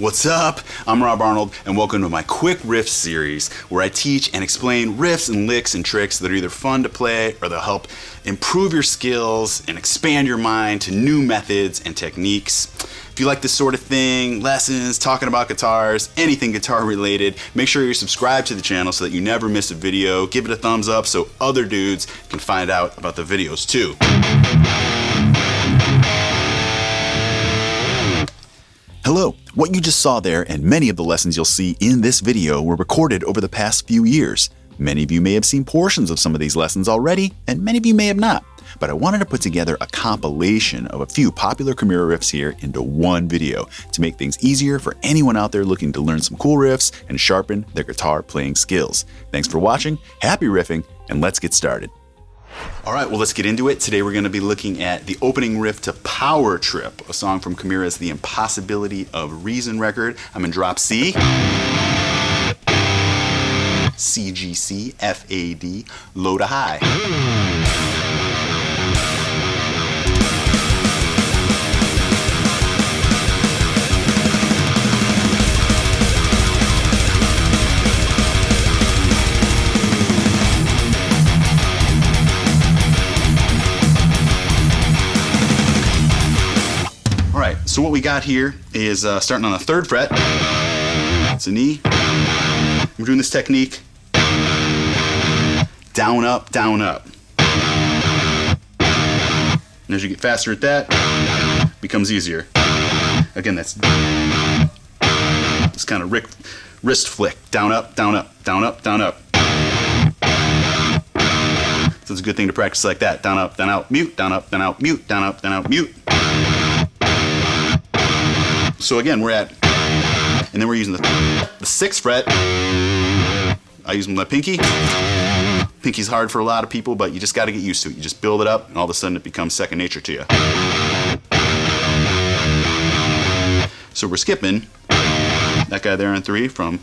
What's up? I'm Rob Arnold, and welcome to my Quick Riffs series, where I teach and explain riffs and licks and tricks that are either fun to play or they'll help improve your skills and expand your mind to new methods and techniques. If you like this sort of thing, lessons, talking about guitars, anything guitar related, make sure you're subscribed to the channel so that you never miss a video. Give it a thumbs up so other dudes can find out about the videos too. Hello, what you just saw there and many of the lessons you'll see in this video were recorded over the past few years. Many of you may have seen portions of some of these lessons already, and many of you may have not. But I wanted to put together a compilation of a few popular Chimaira riffs here into one video to make things easier for anyone out there looking to learn some cool riffs and sharpen their guitar playing skills. Thanks for watching, happy riffing, and let's get started. All right, well, let's get into it. Today we're going to be looking at the opening riff to Power Trip, a song from Chimaira's The Impossibility of Reason record. I'm in drop C, C, G, C, F, A, D, low to high. So what we got here is starting on the 3rd fret. It's an E. We're doing this technique. Down, up, down, up. And as you get faster at that, it becomes easier. Again, that's this kind of wrist flick. Down, up, down, up, down, up, down, up. So it's a good thing to practice like that. Down, up, down, out, mute, down, up, down, out, mute, down, up, down, out, mute. So again, we're at, and then we're using the 6th fret. I use my pinky. Pinky's hard for a lot of people, but you just got to get used to it. You just build it up, and all of a sudden it becomes second nature to you. So we're skipping that guy there on 3 from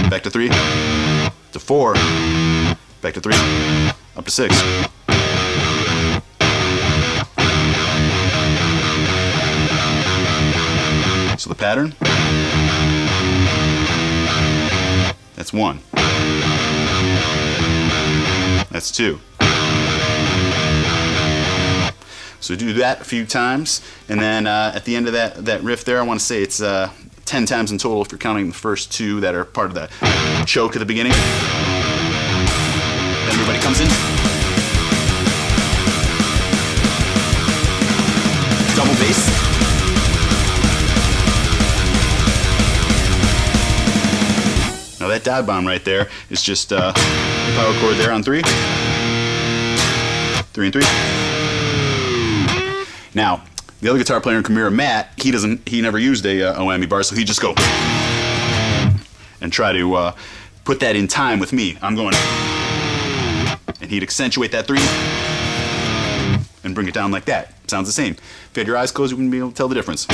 back to 3 to 4, back to 3, up to 6. So the pattern, that's 1, that's 2. So do that a few times, and then at the end of that riff there, I want to say it's 10 times in total if you're counting the first 2 that are part of the choke at the beginning. Then everybody comes in. Double bass. Now that dive bomb right there is just the power chord there on 3. 3 and 3. Now, the other guitar player in Chimaira, Matt, he never used a whammy bar, so he'd just go and try to put that in time with me. I'm going, and he'd accentuate that 3 and bring it down like that. Sounds the same. If you had your eyes closed, you wouldn't be able to tell the difference.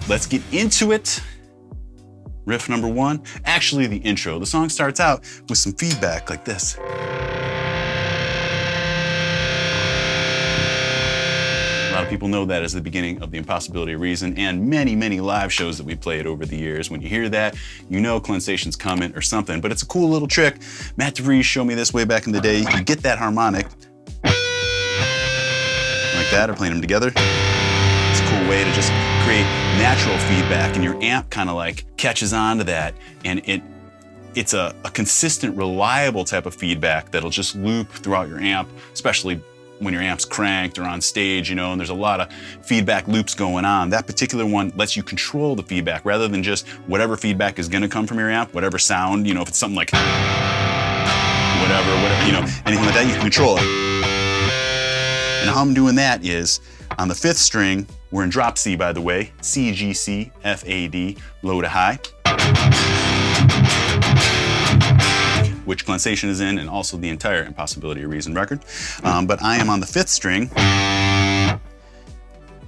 Let's get into it. Riff number 1, actually the intro. The song starts out with some feedback like this. A lot of people know that as the beginning of The Impossibility of Reason and many, many live shows that we played over the years. When you hear that, you know Cleansation's coming or something, but it's a cool little trick. Matt DeVries showed me this way back in the day. You can get that harmonic like that or playing them together. It's a cool way to just create natural feedback, and your amp kind of like catches on to that, and it's a consistent, reliable type of feedback that'll just loop throughout your amp, especially when your amp's cranked or on stage, you know, and there's a lot of feedback loops going on. That particular one lets you control the feedback rather than just whatever feedback is gonna come from your amp, whatever sound, you know, if it's something like whatever, you know, anything like that, you can control it. And how I'm doing that is, on the 5th string, we're in drop C, by the way, C, G, C, F, A, D, low to high, which Cleansation is in, and also the entire Impossibility of Reason record. But I am on the 5th string,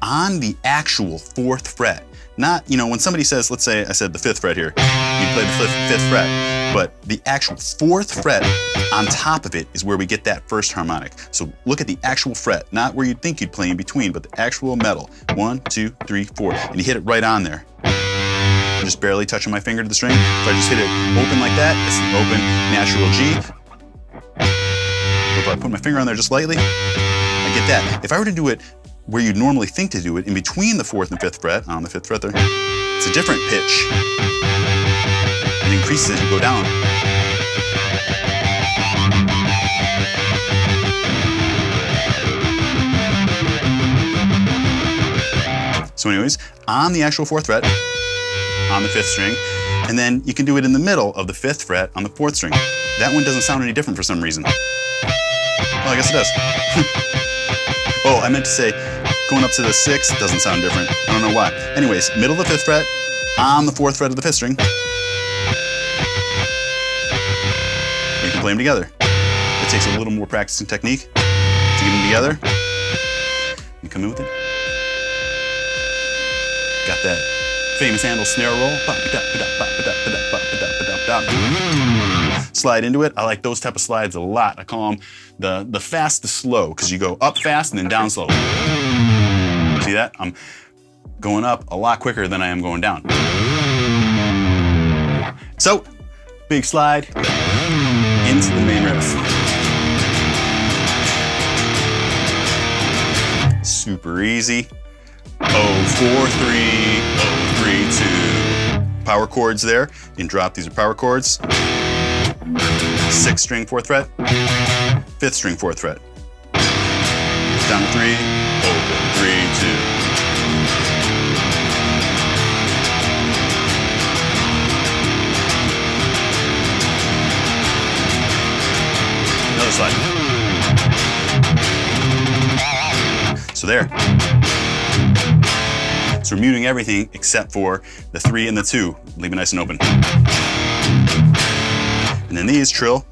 on the actual 4th fret. Not, you know, when somebody says, let's say I said the 5th fret here, you play the 5th fret, but the actual 4th fret on top of it is where we get that first harmonic. So look at the actual fret, not where you'd think you'd play in between, but the actual metal. 1, 2, 3, 4, and you hit it right on there. I'm just barely touching my finger to the string. If I just hit it open like that, it's an open natural G. If I put my finger on there just lightly, I get that. If I were to do it where you'd normally think to do it, in between the 4th and 5th fret, on the 5th fret there, it's a different pitch. It increases as you go down. So anyways, on the actual 4th fret, on the 5th string, and then you can do it in the middle of the 5th fret on the 4th string. That one doesn't sound any different for some reason. Well, I guess it does. Oh, I meant to say, going up to the 6th doesn't sound different. I don't know why. Anyways, middle of the 5th fret, on the 4th fret of the 5th string. We can play them together. It takes a little more practice and technique to get them together. You come in with it. Got that famous Handel snare roll. Slide into it. I like those type of slides a lot. I call them the fast to slow, because you go up fast and then down slow. See that? I'm going up a lot quicker than I am going down. So, big slide into the main riff. Super easy. 0, 4, 3, 0, 3, 2. Power chords there. You can drop, these are power chords. 6th string, 4th fret. 5th string, 4th fret. Down to 3, open, 3, 2. Another slide. So there. So we're muting everything except for the 3 and the 2. Leave it nice and open. And then these trill.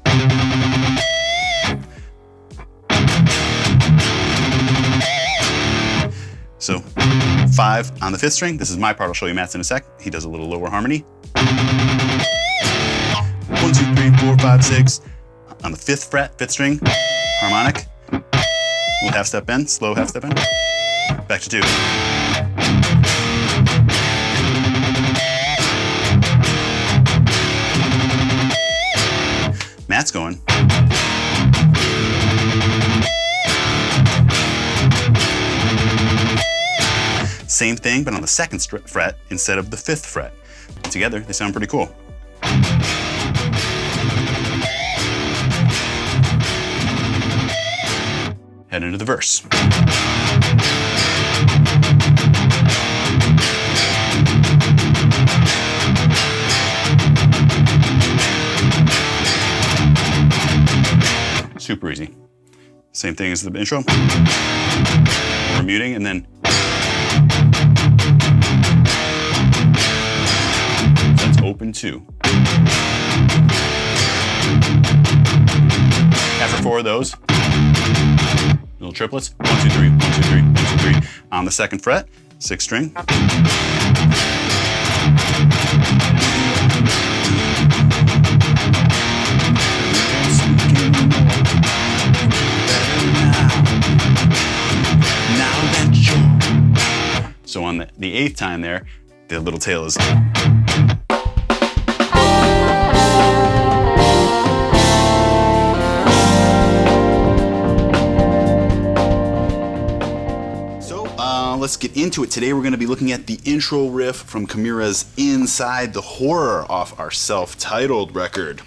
So 5 on the 5th string. This is my part. I'll show you Matt's in a sec. He does a little lower harmony. 1, 2, 3, 4, 5, 6. On the 5th fret, 5th string, harmonic. Little half step bend, slow half step bend. Back to 2. Matt's going. Same thing, but on the 2nd fret instead of the 5th fret. Together, they sound pretty cool. Head into the verse. Super easy. Same thing as the intro. We're muting and then that's open 2. After 4 of those, little triplets. 1, 2, 3, 1, 2, 3, 1, 2, 3. On the 2nd fret, 6th string. So on the 8th time there, the little tail is. Let's get into it. Today we're going to be looking at the intro riff from Chimaira's Inside the Horror off our self-titled record.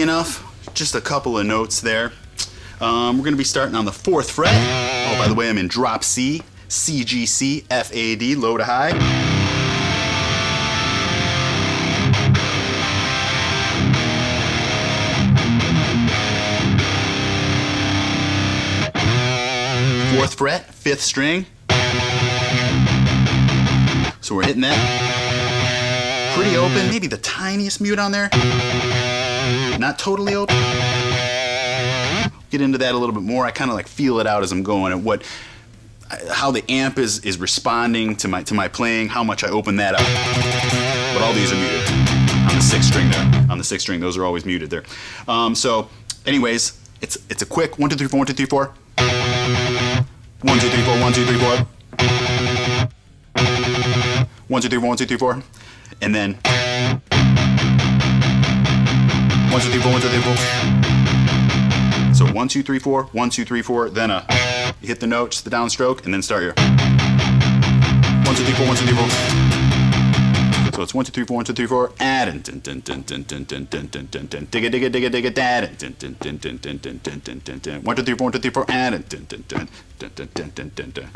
enough. Just a couple of notes there. We're going to be starting on the 4th fret. Oh, by the way, I'm in drop C, C, G, C, F, A, D, low to high. Fourth fret, 5th string. So we're hitting that pretty open, maybe the tiniest mute on there. Not totally open. Get into that a little bit more. I kind of like feel it out as I'm going and how the amp is responding to my playing, how much I open that up. But all these are muted on the 6th string there. On the 6th string, those are always muted there. So, anyways, it's a quick 1, 2, 3, 4, 1, 2, 3, 4. 1, 2, 3, 4, 1, 2, 3, 4. 1, 2, 3, 4, 1, 2, 3, 4. And then 1, 2, 3, 4, 1, 2, 3, 4. So 1, 2, 3, 4, 1, 2, 3, 4. Then you hit the note, just the downstroke, and then start your 1, 2, 3, 4, 1, 2, 3, 4. So it's 1, 2, 3, 4, 1, 2, 3, 4. Add and dun dun dun dun dun dun dun dun dun dun. Dig it, dig it, dig it, dig it. Dad and dun dun dun dun dun dun dun dun dun dun. 1, 2, 3, 4, 1, 2, 3, 4. Add and dun dun dun dun dun dun dun dun dun.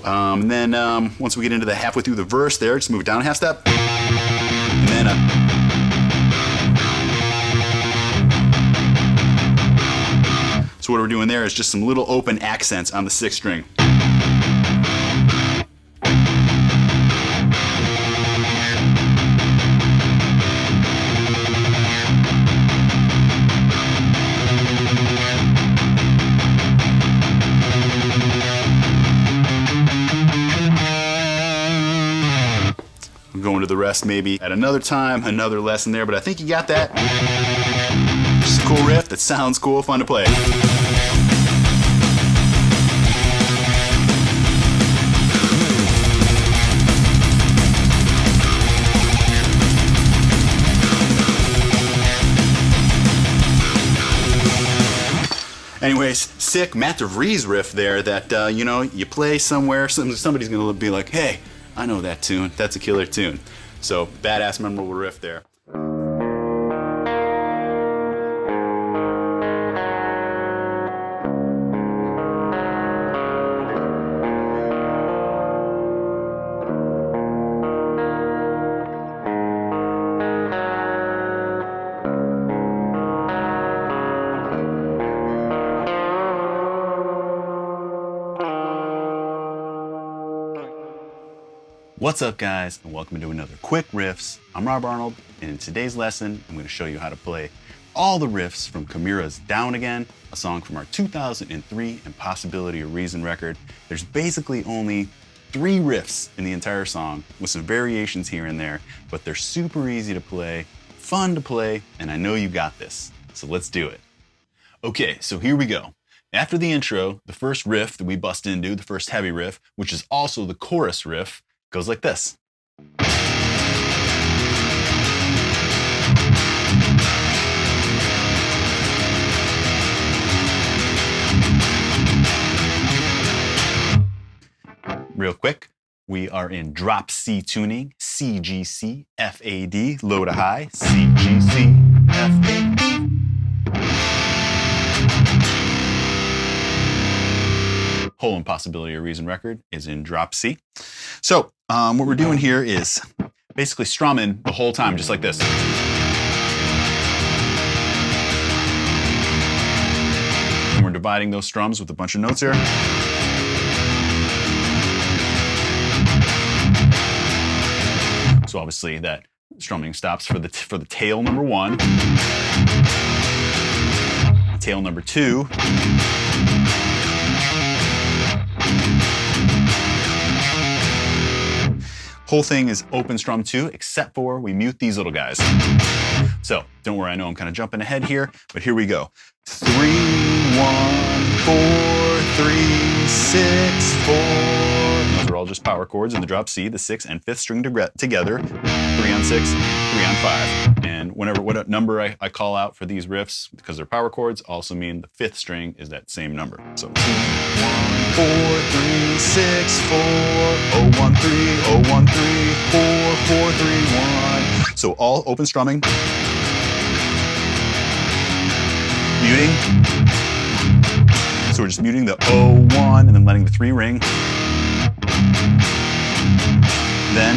And then once we get into the halfway through the verse there, just move it down a half step. And then so what we're doing there is just some little open accents on the 6th string. Go into the rest maybe at another time, another lesson there, but I think you got that. Just a cool riff that sounds cool, fun to play. Anyways, sick Matt DeVries riff there that, you play somewhere, somebody's going to be like, hey, I know that tune. That's a killer tune. So, badass, memorable riff there. What's up, guys, and welcome to another Quick Riffs. I'm Arnold, and in today's lesson, I'm going to show you how to play all the riffs from Chimaira's Down Again, a song from our 2003 Impossibility of Reason record. There's basically only 3 riffs in the entire song, with some variations here and there, but they're super easy to play, fun to play, and I know you got this. So let's do it. Okay, so here we go. After the intro, the first riff that we bust into, the first heavy riff, which is also the chorus riff, goes like this. Real quick, we are in drop C tuning, C, G, C, F, A, D, low to high, C, G, C, F, A, D. Whole Impossibility of Reason record is in drop C. So what we're doing here is basically strumming the whole time, just like this. And we're dividing those strums with a bunch of notes here. So obviously that strumming stops for the tail number 1, tail number 2. Whole thing is open strum 2, except for we mute these little guys. So don't worry, I know I'm kind of jumping ahead here, but here we go. 3, 1, 4, 3, 6, 4. And those are all just power chords in the drop C, the 6th and 5th string together. 3 on 6, 3 on 5. And what number I call out for these riffs, because they're power chords, also mean the 5th string is that same number. So 2, 1, 4-3-6-4, 0-1-3, 0-1-3, 4-4-3-1. So all open strumming. Muting. So we're just muting the 0-1 and then letting the 3 ring. Then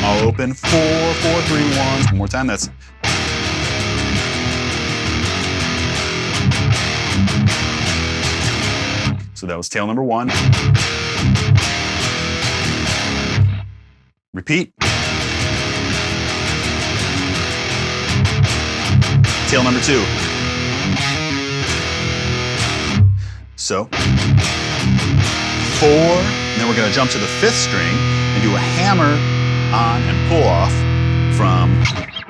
all open 4-4-3-1s. One more time. That's so that was tail number 1. Repeat. Tail number 2. So 4, and then we're going to jump to the 5th string and do a hammer on and pull off from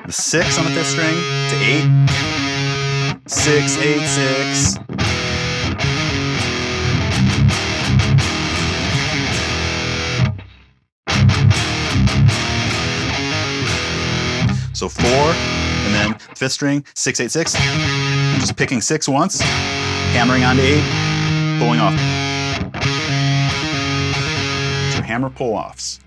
the 6 on the 5th string to 8. 6, 8, 6. So 4, and then 5th string, 6, 8, 6. I'm just picking 6 once, hammering onto 8, pulling off. So hammer pull-offs.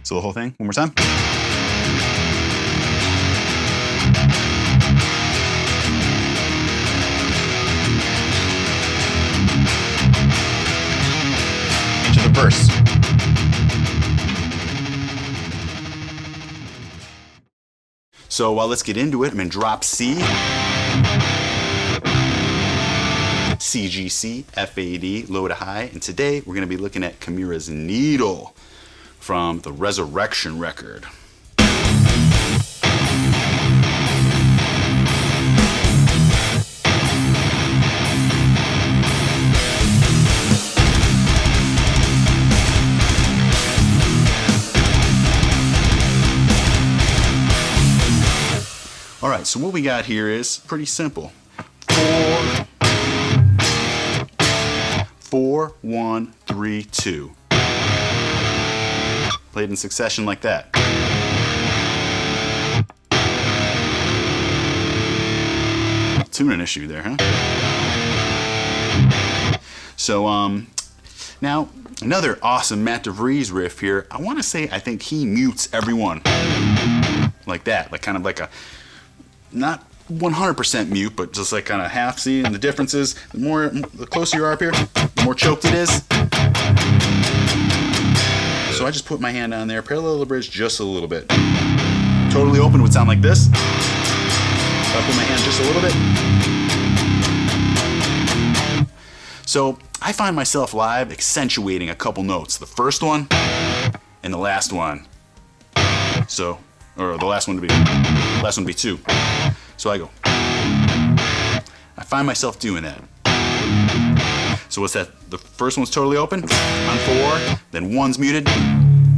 So the whole thing, one more time. Into the verse. So let's get into it. I'm in drop C, C, G, C, F, A, D, low to high. And today we're going to be looking at Chimaira's Needle from the Resurrection record. All right, so what we got here is pretty simple. 4, 1, 3, 2. Played in succession like that. Tuning issue there, huh? So, now, another awesome Matt DeVries riff here. I want to say I think he mutes everyone. Like that, like kind of like a, not 100% mute, but just like kind of half. See, and the difference is the closer you are up here, the more choked it is. So I just put my hand on there, parallel the bridge just a little bit. Totally open would sound like this. So I put my hand just a little bit. So I find myself live accentuating a couple notes. The first one and the last one. So, or the last one would be 2. So I go. I find myself doing that. So what's that? The first one's totally open on 4, then 1's muted,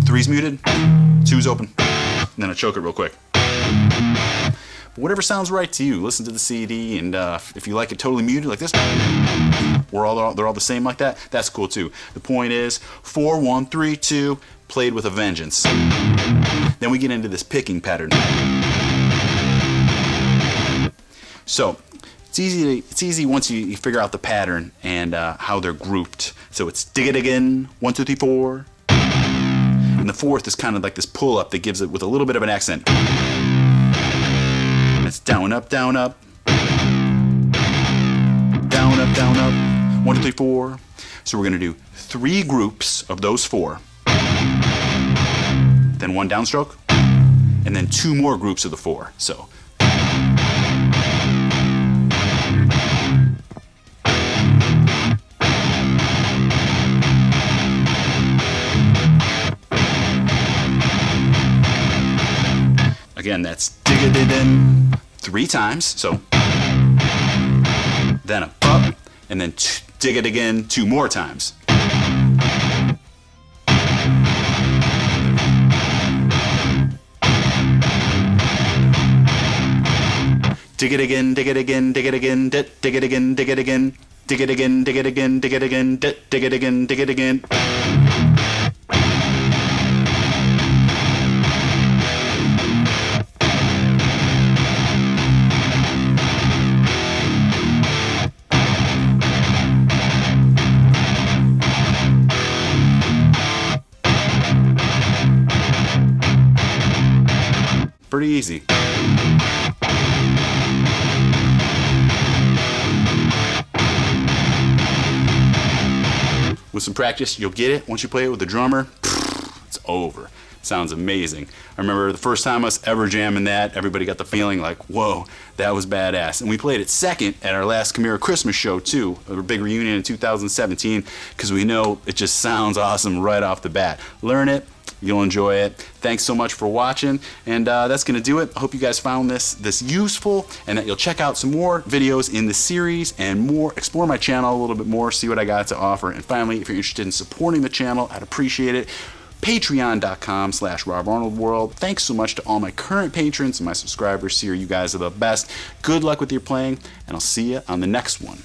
3's muted, 2's open, and then I choke it real quick. But whatever sounds right to you, listen to the CD, and if you like it totally muted like this, they're all the same like that, that's cool too. The point is 4, 1, 3, 2, played with a vengeance. Then we get into this picking pattern. So it's easy once you figure out the pattern and how they're grouped. So it's dig it again, 1, 2, 3, 4. And the 4th is kind of like this pull up that gives it with a little bit of an accent. And it's down, up, down, up. Down, up, down, up. 1, 2, 3, 4. So we're going to do 3 groups of those 4. Then 1 downstroke. And then 2 more groups of the 4. So. Again, that's dig-a-did-in 3 times, so then up, and then dig it again 2 more times. Dig it again, dig it again, dig it again, dig it again, dig it again, dig it again, dig it again, dig it again, dig it again, dig it again. Pretty easy. With some practice, you'll get it. Once you play it with the drummer, it's over. Sounds amazing. I remember the first time us ever jamming that, everybody got the feeling like, whoa, that was badass. And we played it second at our last Chimaira Christmas show too, a big reunion in 2017, because we know it just sounds awesome right off the bat. Learn it, you'll enjoy it. Thanks so much for watching, and that's gonna do it. I hope you guys found this useful, and that you'll check out some more videos in the series and more, explore my channel a little bit more, see what I got to offer. And finally, if you're interested in supporting the channel, I'd appreciate it. Patreon.com/RobArnoldWorld. Thanks so much to all my current patrons and my subscribers here. You guys are the best. Good luck with your playing, and I'll see you on the next one.